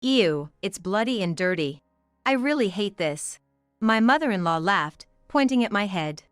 Ew, it's bloody and dirty. I really hate this. My mother-in-law laughed, pointing at my head.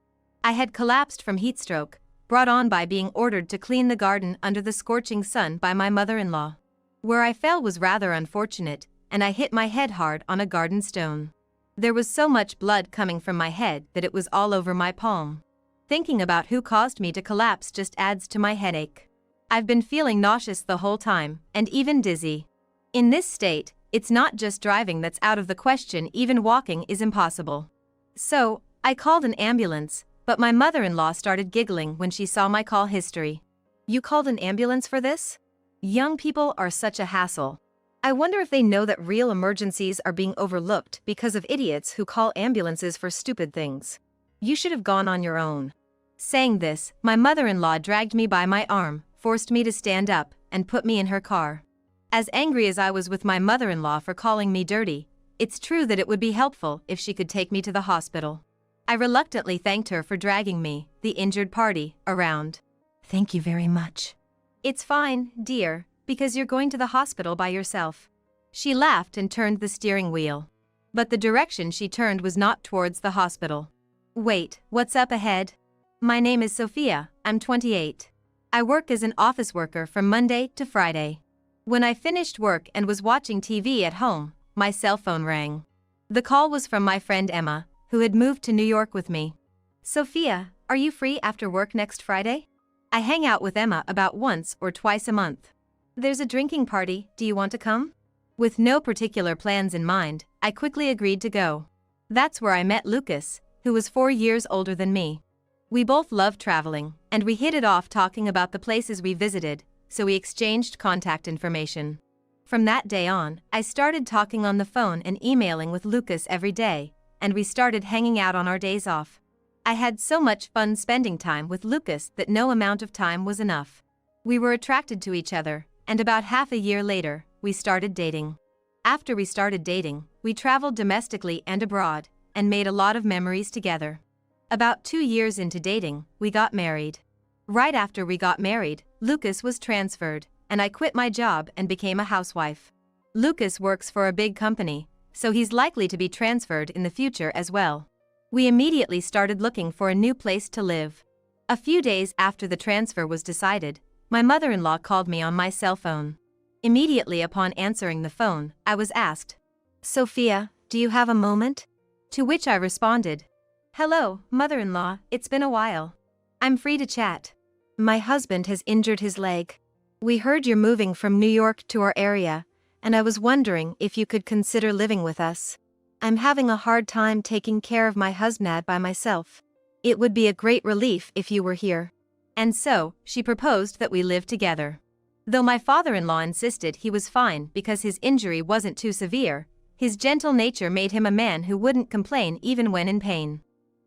I had collapsed from heatstroke, brought on by being ordered to clean the garden under the scorching sun by my mother-in-law. Where I fell was rather unfortunate, and I hit my head hard on a garden stone. There was so much blood coming from my head that it was all over my palm. Thinking about who caused me to collapse just adds to my headache. I've been feeling nauseous the whole time, and even dizzy. In this state, it's not just driving that's out of the question, even walking is impossible. So, I called an ambulance, but my mother-in-law started giggling when she saw my call history. You called an ambulance for this? Young people are such a hassle. I wonder if they know that real emergencies are being overlooked because of idiots who call ambulances for stupid things. You should have gone on your own. Saying this, my mother-in-law dragged me by my arm, forced me to stand up, and put me in her car. As angry as I was with my mother-in-law for calling me dirty, it's true that it would be helpful if she could take me to the hospital. I reluctantly thanked her for dragging me, the injured party, around. Thank you very much. It's fine, dear, because you're going to the hospital by yourself. She laughed and turned the steering wheel. But the direction she turned was not towards the hospital. Wait, what's up ahead? My name is Sophia, I'm 28. I work as an office worker from Monday to Friday. When I finished work and was watching TV at home, my cell phone rang. The call was from my friend Emma, who had moved to New York with me. Sophia, are you free after work next Friday? I hang out with Emma about once or twice a month. There's a drinking party, do you want to come? With no particular plans in mind, I quickly agreed to go. That's where I met Lucas, who was 4 years older than me. We both loved traveling, and we hit it off talking about the places we visited, so we exchanged contact information. From that day on, I started talking on the phone and emailing with Lucas every day, and we started hanging out on our days off. I had so much fun spending time with Lucas that no amount of time was enough. We were attracted to each other, and about half a year later, we started dating. After we started dating, we traveled domestically and abroad, and made a lot of memories together. About 2 years into dating, we got married. Right after we got married, Lucas was transferred, and I quit my job and became a housewife. Lucas works for a big company, so he's likely to be transferred in the future as well. We immediately started looking for a new place to live. A few days after the transfer was decided, my mother-in-law called me on my cell phone. Immediately upon answering the phone, I was asked, "Sophia, do you have a moment?" To which I responded, "Hello, mother-in-law, it's been a while. I'm free to chat. My husband has injured his leg. We heard you're moving from New York to our area, and I was wondering if you could consider living with us. I'm having a hard time taking care of my husband by myself. It would be a great relief if you were here." And so, she proposed that we live together. Though my father-in-law insisted he was fine because his injury wasn't too severe, his gentle nature made him a man who wouldn't complain even when in pain.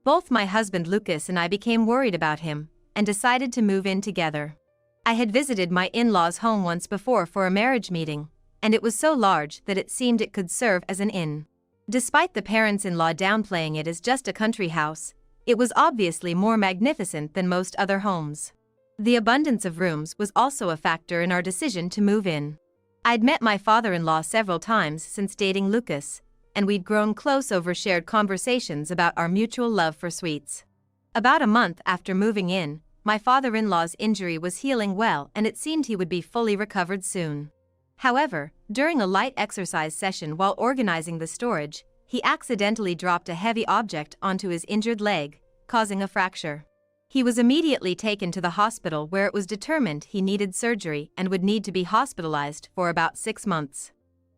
Both my husband Lucas and I became worried about him, and decided to move in together. I had visited my in-laws' home once before for a marriage meeting, and it was so large that it seemed it could serve as an inn. Despite the parents-in-law downplaying it as just a country house, it was obviously more magnificent than most other homes. The abundance of rooms was also a factor in our decision to move in. I'd met my father-in-law several times since dating Lucas, and we'd grown close over shared conversations about our mutual love for sweets. About a month after moving in, my father-in-law's injury was healing well and it seemed he would be fully recovered soon. However, during a light exercise session while organizing the storage, he accidentally dropped a heavy object onto his injured leg, causing a fracture. He was immediately taken to the hospital where it was determined he needed surgery and would need to be hospitalized for about 6 months.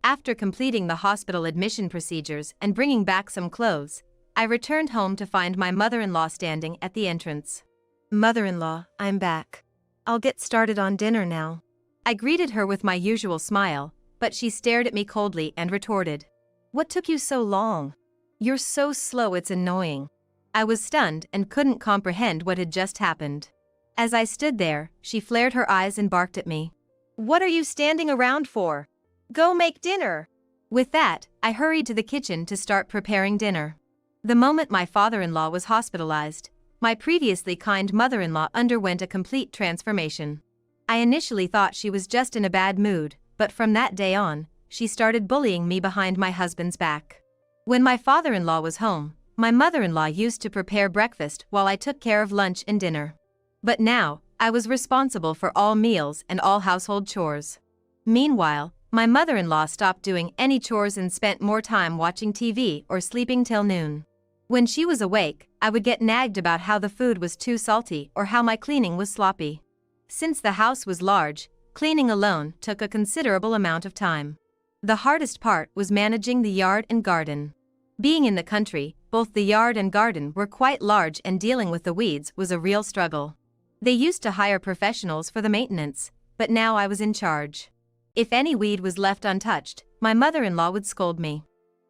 After completing the hospital admission procedures and bringing back some clothes, I returned home to find my mother-in-law standing at the entrance. "Mother-in-law, I'm back. I'll get started on dinner now." I greeted her with my usual smile, but she stared at me coldly and retorted, "What took you so long? You're so slow it's annoying." I was stunned and couldn't comprehend what had just happened. As I stood there, she flared her eyes and barked at me. "What are you standing around for? Go make dinner!" With that, I hurried to the kitchen to start preparing dinner. The moment my father-in-law was hospitalized, my previously kind mother-in-law underwent a complete transformation. I initially thought she was just in a bad mood, but from that day on, she started bullying me behind my husband's back. When my father-in-law was home, my mother-in-law used to prepare breakfast while I took care of lunch and dinner. But now, I was responsible for all meals and all household chores. Meanwhile, my mother-in-law stopped doing any chores and spent more time watching TV or sleeping till noon. When she was awake, I would get nagged about how the food was too salty or how my cleaning was sloppy. Since the house was large, cleaning alone took a considerable amount of time. The hardest part was managing the yard and garden. Being in the country, both the yard and garden were quite large and dealing with the weeds was a real struggle. They used to hire professionals for the maintenance, but now I was in charge. If any weed was left untouched, my mother-in-law would scold me.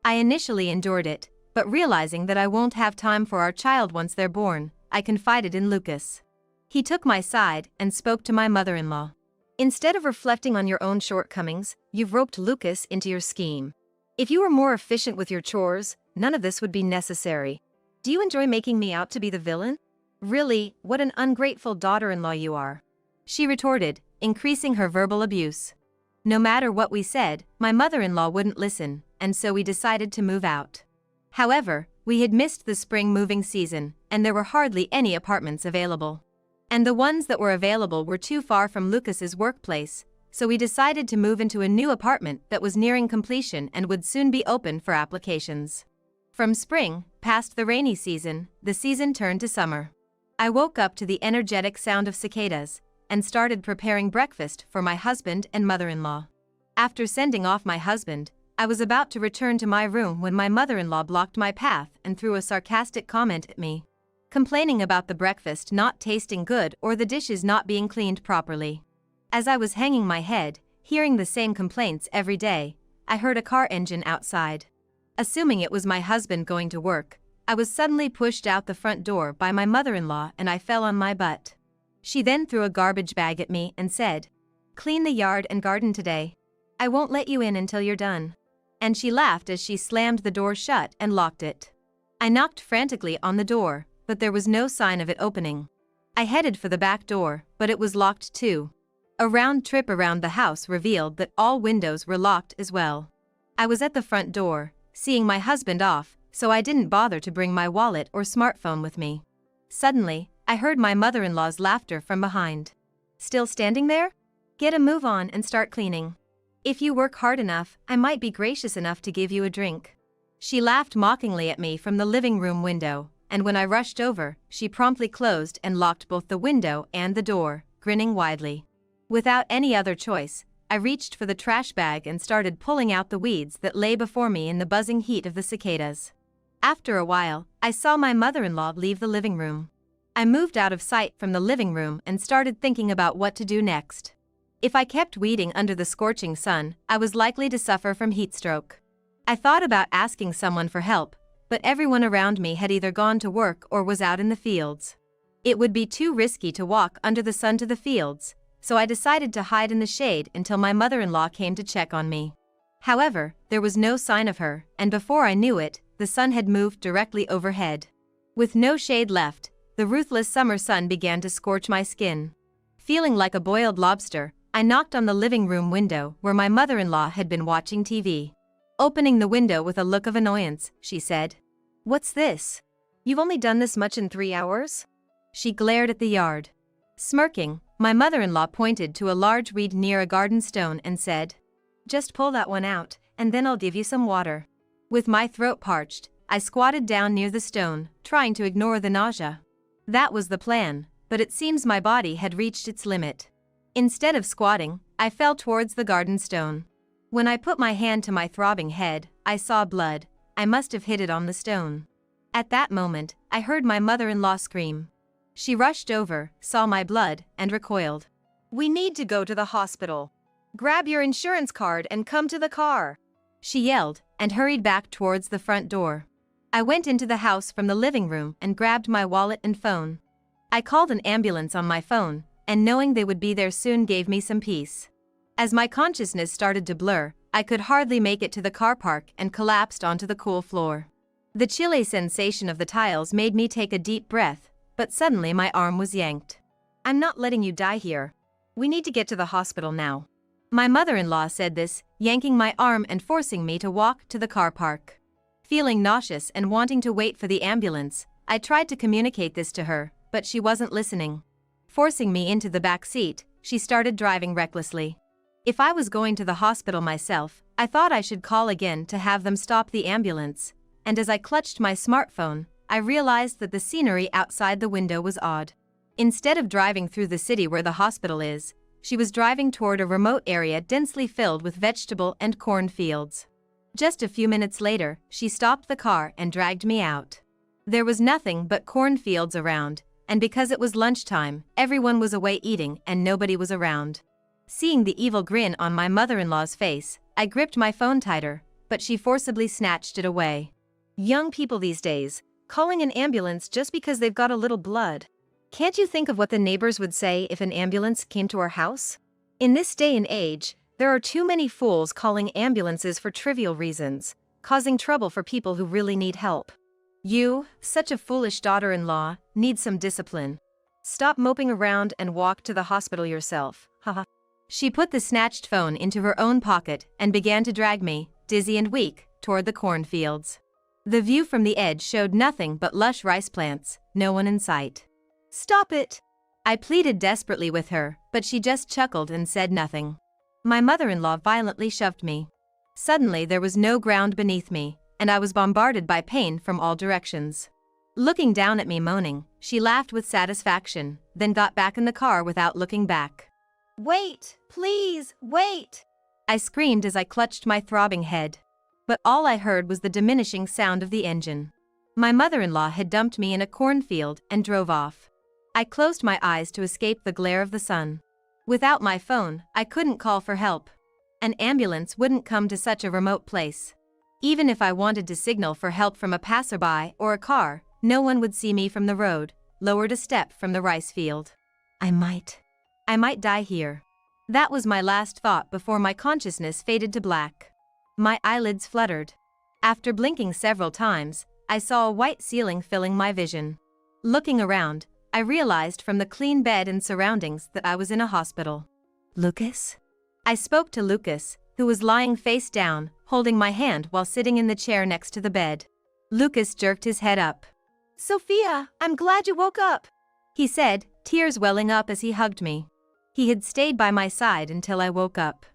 I initially endured it, but realizing that I won't have time for our child once they're born, I confided in Lucas. He took my side and spoke to my mother-in-law. Instead of reflecting on your own shortcomings, you've roped Lucas into your scheme. If you were more efficient with your chores, none of this would be necessary. Do you enjoy making me out to be the villain? Really, what an ungrateful daughter-in-law you are. She retorted, increasing her verbal abuse. No matter what we said, my mother-in-law wouldn't listen, and so we decided to move out. However, we had missed the spring moving season, and there were hardly any apartments available. And the ones that were available were too far from Lucas's workplace, so we decided to move into a new apartment that was nearing completion and would soon be open for applications. From spring, past the rainy season, the season turned to summer. I woke up to the energetic sound of cicadas, and started preparing breakfast for my husband and mother-in-law. After sending off my husband, I was about to return to my room when my mother-in-law blocked my path and threw a sarcastic comment at me, complaining about the breakfast not tasting good or the dishes not being cleaned properly. As I was hanging my head, hearing the same complaints every day, I heard a car engine outside. Assuming it was my husband going to work, I was suddenly pushed out the front door by my mother-in-law and I fell on my butt. She then threw a garbage bag at me and said, "Clean the yard and garden today. I won't let you in until you're done." And she laughed as she slammed the door shut and locked it. I knocked frantically on the door, but there was no sign of it opening. I headed for the back door, but it was locked too. A round trip around the house revealed that all windows were locked as well. I was at the front door, seeing my husband off, so I didn't bother to bring my wallet or smartphone with me. Suddenly, I heard my mother-in-law's laughter from behind. "Still standing there? Get a move on and start cleaning. If you work hard enough, I might be gracious enough to give you a drink." She laughed mockingly at me from the living room window, and when I rushed over, she promptly closed and locked both the window and the door, grinning widely. Without any other choice, I reached for the trash bag and started pulling out the weeds that lay before me in the buzzing heat of the cicadas. After a while, I saw my mother-in-law leave the living room. I moved out of sight from the living room and started thinking about what to do next. If I kept weeding under the scorching sun, I was likely to suffer from heat stroke. I thought about asking someone for help, but everyone around me had either gone to work or was out in the fields. It would be too risky to walk under the sun to the fields, so I decided to hide in the shade until my mother-in-law came to check on me. However, there was no sign of her, and before I knew it, the sun had moved directly overhead. With no shade left, the ruthless summer sun began to scorch my skin. Feeling like a boiled lobster, I knocked on the living room window where my mother-in-law had been watching TV. Opening the window with a look of annoyance, she said, "What's this? You've only done this much in 3 hours?" She glared at the yard. Smirking, my mother-in-law pointed to a large weed near a garden stone and said, "Just pull that one out, and then I'll give you some water." With my throat parched, I squatted down near the stone, trying to ignore the nausea. That was the plan, but it seems my body had reached its limit. Instead of squatting, I fell towards the garden stone. When I put my hand to my throbbing head, I saw blood. I must have hit it on the stone. At that moment, I heard my mother-in-law scream. She rushed over, saw my blood, and recoiled. "We need to go to the hospital. Grab your insurance card and come to the car," she yelled, and hurried back towards the front door. I went into the house from the living room and grabbed my wallet and phone. I called an ambulance on my phone, and knowing they would be there soon gave me some peace. As my consciousness started to blur, I could hardly make it to the car park and collapsed onto the cool floor. The chilly sensation of the tiles made me take a deep breath, but suddenly my arm was yanked. "I'm not letting you die here. We need to get to the hospital now." My mother-in-law said this, yanking my arm and forcing me to walk to the car park. Feeling nauseous and wanting to wait for the ambulance, I tried to communicate this to her, but she wasn't listening. Forcing me into the back seat, she started driving recklessly. If I was going to the hospital myself, I thought I should call again to have them stop the ambulance, and as I clutched my smartphone, I realized that the scenery outside the window was odd. Instead of driving through the city where the hospital is, she was driving toward a remote area densely filled with vegetable and corn fields. Just a few minutes later, she stopped the car and dragged me out. There was nothing but cornfields around, and because it was lunchtime, everyone was away eating and nobody was around. Seeing the evil grin on my mother-in-law's face, I gripped my phone tighter, but she forcibly snatched it away. Young people these days, calling an ambulance just because they've got a little blood. Can't you think of what the neighbors would say if an ambulance came to our house? In this day and age, there are too many fools calling ambulances for trivial reasons, causing trouble for people who really need help. You, such a foolish daughter-in-law, need some discipline. Stop moping around and walk to the hospital yourself, haha. She put the snatched phone into her own pocket and began to drag me, dizzy and weak, toward the cornfields. The view from the edge showed nothing but lush rice plants, no one in sight. Stop it! I pleaded desperately with her, but she just chuckled and said nothing. My mother-in-law violently shoved me. Suddenly there was no ground beneath me, and I was bombarded by pain from all directions. Looking down at me moaning, she laughed with satisfaction, then got back in the car without looking back. Wait, please, wait! I screamed as I clutched my throbbing head. But all I heard was the diminishing sound of the engine. My mother-in-law had dumped me in a cornfield and drove off. I closed my eyes to escape the glare of the sun. Without my phone, I couldn't call for help. An ambulance wouldn't come to such a remote place. Even if I wanted to signal for help from a passerby or a car, no one would see me from the road, lowered a step from the rice field. I might die here. That was my last thought before my consciousness faded to black. My eyelids fluttered. After blinking several times, I saw a white ceiling filling my vision. Looking around, I realized from the clean bed and surroundings that I was in a hospital. Lucas? I spoke to Lucas, who was lying face down, holding my hand while sitting in the chair next to the bed. Lucas jerked his head up. Sophia, I'm glad you woke up, he said, tears welling up as he hugged me. He had stayed by my side until I woke up.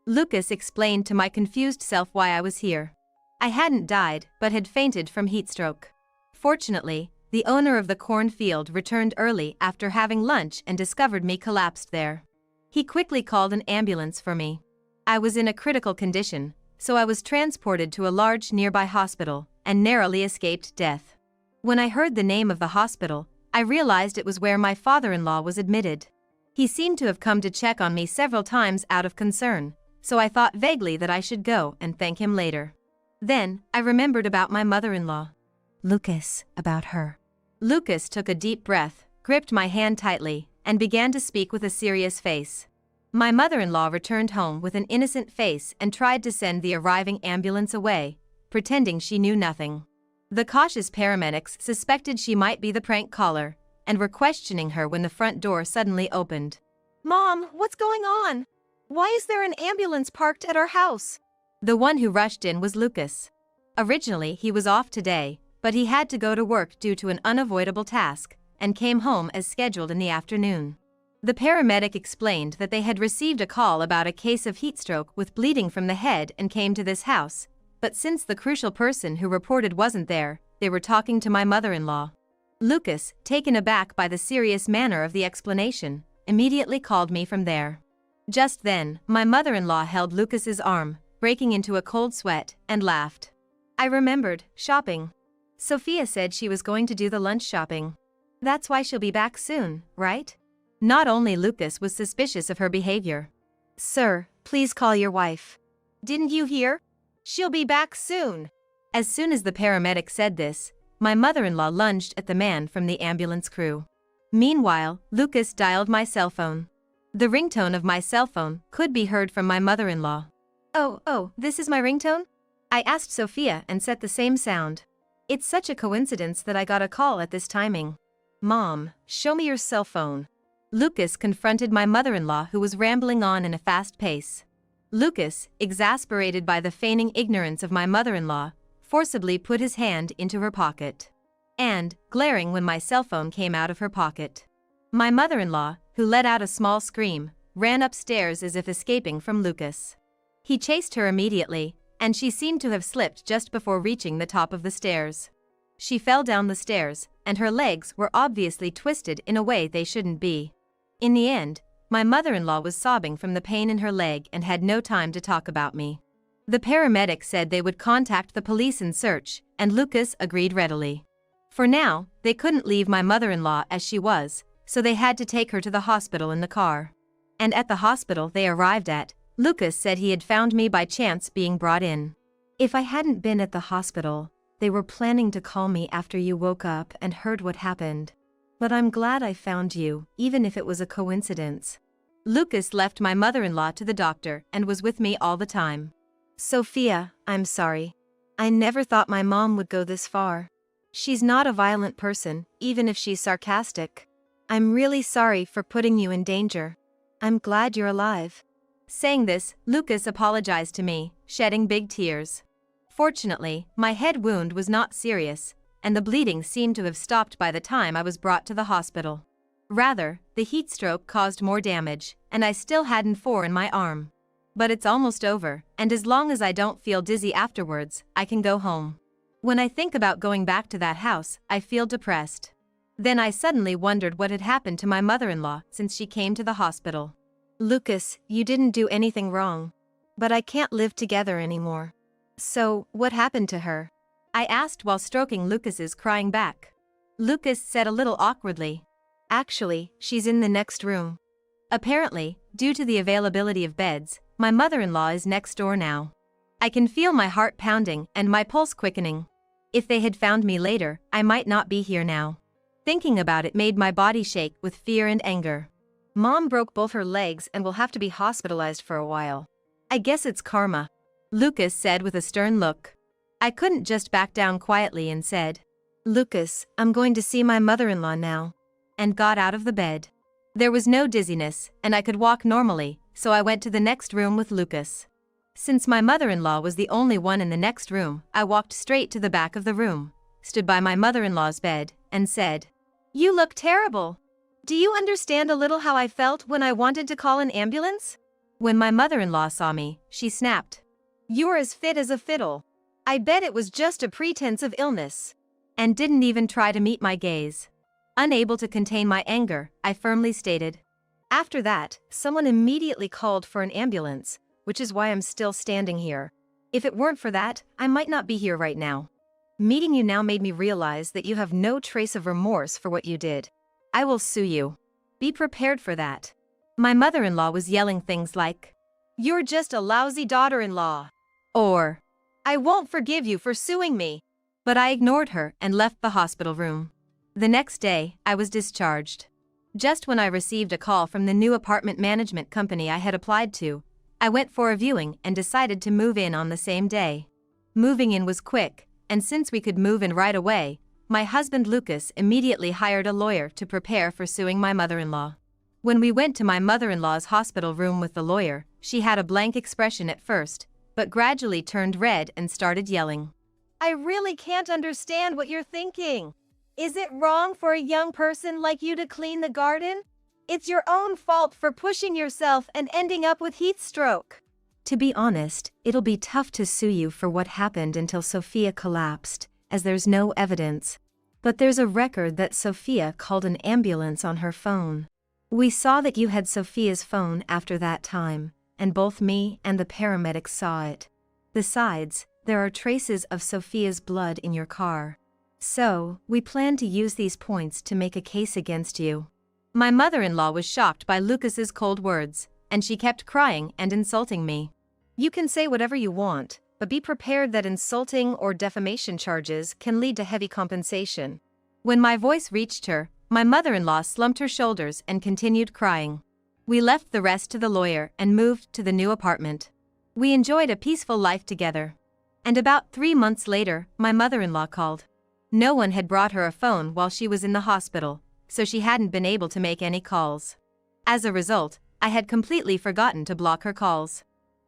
Lucas explained to my confused self why I was here. I hadn't died, but had fainted from heatstroke. Fortunately, the owner of the cornfield returned early after having lunch and discovered me collapsed there. He quickly called an ambulance for me. I was in a critical condition, so I was transported to a large nearby hospital and narrowly escaped death. When I heard the name of the hospital, I realized it was where my father-in-law was admitted. He seemed to have come to check on me several times out of concern, so I thought vaguely that I should go and thank him later. Then, I remembered about my mother-in-law. Lucas, about her. Lucas took a deep breath, gripped my hand tightly, and began to speak with a serious face. My mother-in-law returned home with an innocent face and tried to send the arriving ambulance away, pretending she knew nothing. The cautious paramedics suspected she might be the prank caller, and were questioning her when the front door suddenly opened. Mom, what's going on? Why is there an ambulance parked at our house? The one who rushed in was Lucas. Originally, he was off today, but he had to go to work due to an unavoidable task, and came home as scheduled in the afternoon. The paramedic explained that they had received a call about a case of heatstroke with bleeding from the head and came to this house, but since the crucial person who reported wasn't there, they were talking to my mother-in-law. Lucas, taken aback by the serious manner of the explanation, immediately called me from there. Just then, my mother-in-law held Lucas's arm, breaking into a cold sweat, and laughed. I remembered, shopping. Sophia said she was going to do the lunch shopping. That's why she'll be back soon, right? Not only Lucas was suspicious of her behavior. Sir, please call your wife. Didn't you hear? She'll be back soon. As soon as the paramedic said this, my mother-in-law lunged at the man from the ambulance crew. Meanwhile, Lucas dialed my cell phone. The ringtone of my cell phone could be heard from my mother-in-law. Oh, this is my ringtone? I asked Sophia and set the same sound. It's such a coincidence that I got a call at this timing. Mom, show me your cell phone. Lucas confronted my mother-in-law who was rambling on in a fast pace. Lucas, exasperated by the feigning ignorance of my mother-in-law, forcibly put his hand into her pocket. And, glaring when my cell phone came out of her pocket. My mother-in-law, who let out a small scream, ran upstairs as if escaping from Lucas. He chased her immediately, and she seemed to have slipped just before reaching the top of the stairs. She fell down the stairs, and her legs were obviously twisted in a way they shouldn't be. In the end, my mother-in-law was sobbing from the pain in her leg and had no time to talk about me. The paramedic said they would contact the police and search, and Lucas agreed readily. For now, they couldn't leave my mother-in-law as she was, so they had to take her to the hospital in the car. And at the hospital they arrived at, Lucas said he had found me by chance being brought in. If I hadn't been at the hospital, they were planning to call me after you woke up and heard what happened. But I'm glad I found you, even if it was a coincidence. Lucas left my mother-in-law to the doctor and was with me all the time. Sophia, I'm sorry. I never thought my mom would go this far. She's not a violent person, even if she's sarcastic. I'm really sorry for putting you in danger. I'm glad you're alive. Saying this, Lucas apologized to me, shedding big tears. Fortunately, my head wound was not serious, and the bleeding seemed to have stopped by the time I was brought to the hospital. Rather, the heat stroke caused more damage, and I still had an 4 in my arm. But it's almost over, and as long as I don't feel dizzy afterwards, I can go home. When I think about going back to that house, I feel depressed. Then I suddenly wondered what had happened to my mother-in-law since she came to the hospital. Lucas, you didn't do anything wrong. But I can't live together anymore. So, what happened to her? I asked while stroking Lucas's crying back. Lucas said a little awkwardly. Actually, she's in the next room. Apparently, due to the availability of beds, my mother-in-law is next door now. I can feel my heart pounding and my pulse quickening. If they had found me later, I might not be here now. Thinking about it made my body shake with fear and anger. Mom broke both her legs and will have to be hospitalized for a while. I guess it's karma, Lucas said with a stern look. I couldn't just back down quietly and said, Lucas, I'm going to see my mother-in-law now. And got out of the bed. There was no dizziness, and I could walk normally, so I went to the next room with Lucas. Since my mother-in-law was the only one in the next room, I walked straight to the back of the room, stood by my mother-in-law's bed, and said, You look terrible. Do you understand a little how I felt when I wanted to call an ambulance? When my mother-in-law saw me, she snapped. You're as fit as a fiddle. I bet it was just a pretense of illness. And didn't even try to meet my gaze. Unable to contain my anger, I firmly stated. After that, someone immediately called for an ambulance, which is why I'm still standing here. If it weren't for that, I might not be here right now. Meeting you now made me realize that you have no trace of remorse for what you did. I will sue you. Be prepared for that. My mother-in-law was yelling things like, You're just a lousy daughter-in-law. Or, I won't forgive you for suing me. But I ignored her and left the hospital room. The next day, I was discharged. Just when I received a call from the new apartment management company I had applied to, I went for a viewing and decided to move in on the same day. Moving in was quick, and since we could move in right away, my husband Lucas immediately hired a lawyer to prepare for suing my mother-in-law. When we went to my mother-in-law's hospital room with the lawyer, she had a blank expression at first, but gradually turned red and started yelling. I really can't understand what you're thinking. Is it wrong for a young person like you to clean the garden? It's your own fault for pushing yourself and ending up with heat stroke. To be honest, it'll be tough to sue you for what happened until Sophia collapsed, as there's no evidence. But there's a record that Sophia called an ambulance on her phone. We saw that you had Sophia's phone after that time, and both me and the paramedics saw it. Besides, there are traces of Sophia's blood in your car. So, we plan to use these points to make a case against you. My mother-in-law was shocked by Lucas's cold words, and she kept crying and insulting me. You can say whatever you want, but be prepared that insulting or defamation charges can lead to heavy compensation. When my voice reached her, my mother-in-law slumped her shoulders and continued crying. We left the rest to the lawyer and moved to the new apartment. We enjoyed a peaceful life together. And about 3 months later, my mother-in-law called. No one had brought her a phone while she was in the hospital, so she hadn't been able to make any calls. As a result, I had completely forgotten to block her calls.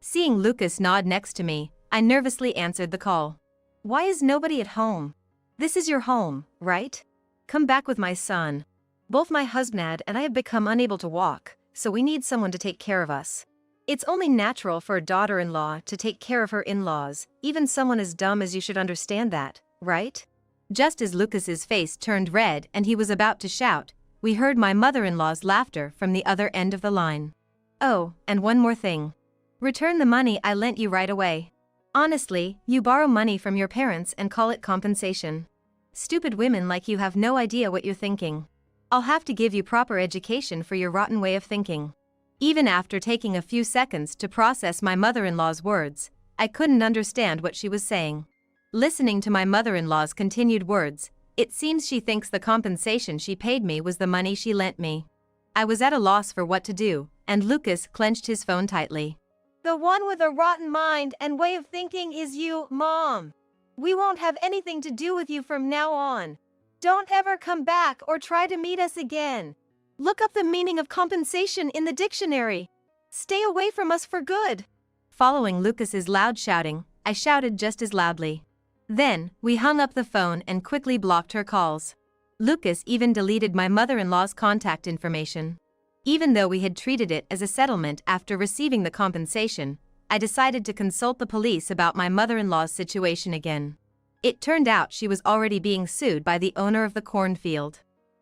Seeing Lucas nod next to me, I nervously answered the call. Why is nobody at home? This is your home, right? Come back with my son. Both my husband and I have become unable to walk, so we need someone to take care of us. It's only natural for a daughter-in-law to take care of her in-laws, even someone as dumb as you should understand that, right? Just as Lucas's face turned red and he was about to shout, we heard my mother-in-law's laughter from the other end of the line. Oh, and one more thing. Return the money I lent you right away. Honestly, you borrow money from your parents and call it compensation. Stupid women like you have no idea what you're thinking. I'll have to give you proper education for your rotten way of thinking. Even after taking a few seconds to process my mother-in-law's words, I couldn't understand what she was saying. Listening to my mother-in-law's continued words, it seems she thinks the compensation she paid me was the money she lent me. I was at a loss for what to do, and Lucas clenched his phone tightly. The one with a rotten mind and way of thinking is you, Mom. We won't have anything to do with you from now on. Don't ever come back or try to meet us again. Look up the meaning of compensation in the dictionary. Stay away from us for good. Following Lucas's loud shouting, I shouted just as loudly. Then, we hung up the phone and quickly blocked her calls. Lucas even deleted my mother-in-law's contact information. Even though we had treated it as a settlement after receiving the compensation, I decided to consult the police about my mother-in-law's situation again. It turned out she was already being sued by the owner of the cornfield,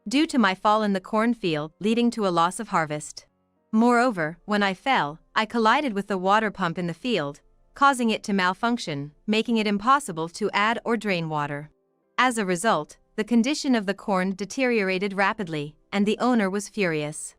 due to my fall in the cornfield leading to a loss of harvest. Moreover, when I fell, I collided with the water pump in the field, causing it to malfunction, making it impossible to add or drain water. As a result, the condition of the corn deteriorated rapidly, and the owner was furious.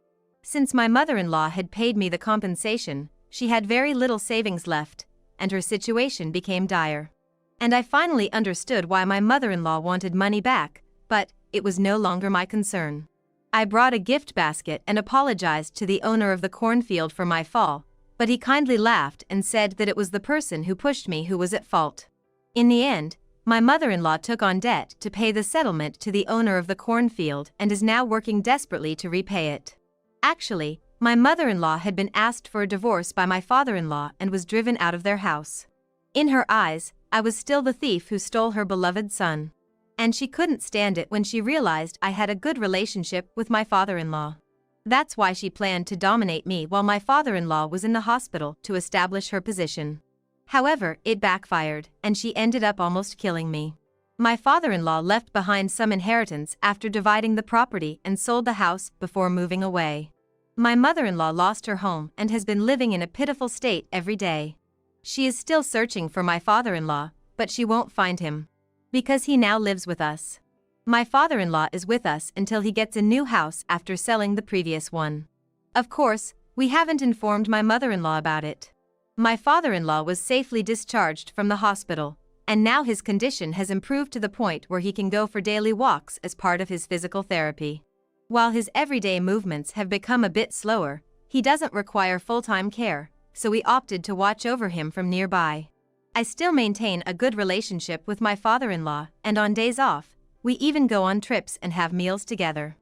Since my mother-in-law had paid me the compensation, she had very little savings left, and her situation became dire. And I finally understood why my mother-in-law wanted money back, but it was no longer my concern. I brought a gift basket and apologized to the owner of the cornfield for my fall, but he kindly laughed and said that it was the person who pushed me who was at fault. In the end, my mother-in-law took on debt to pay the settlement to the owner of the cornfield and is now working desperately to repay it. Actually, my mother-in-law had been asked for a divorce by my father-in-law and was driven out of their house. In her eyes, I was still the thief who stole her beloved son. And she couldn't stand it when she realized I had a good relationship with my father-in-law. That's why she planned to dominate me while my father-in-law was in the hospital to establish her position. However, it backfired, and she ended up almost killing me. My father-in-law left behind some inheritance after dividing the property and sold the house before moving away. My mother-in-law lost her home and has been living in a pitiful state every day. She is still searching for my father-in-law, but she won't find him, because he now lives with us. My father-in-law is with us until he gets a new house after selling the previous one. Of course, we haven't informed my mother-in-law about it. My father-in-law was safely discharged from the hospital, and now his condition has improved to the point where he can go for daily walks as part of his physical therapy. While his everyday movements have become a bit slower, he doesn't require full-time care, so we opted to watch over him from nearby. I still maintain a good relationship with my father-in-law, and on days off, we even go on trips and have meals together.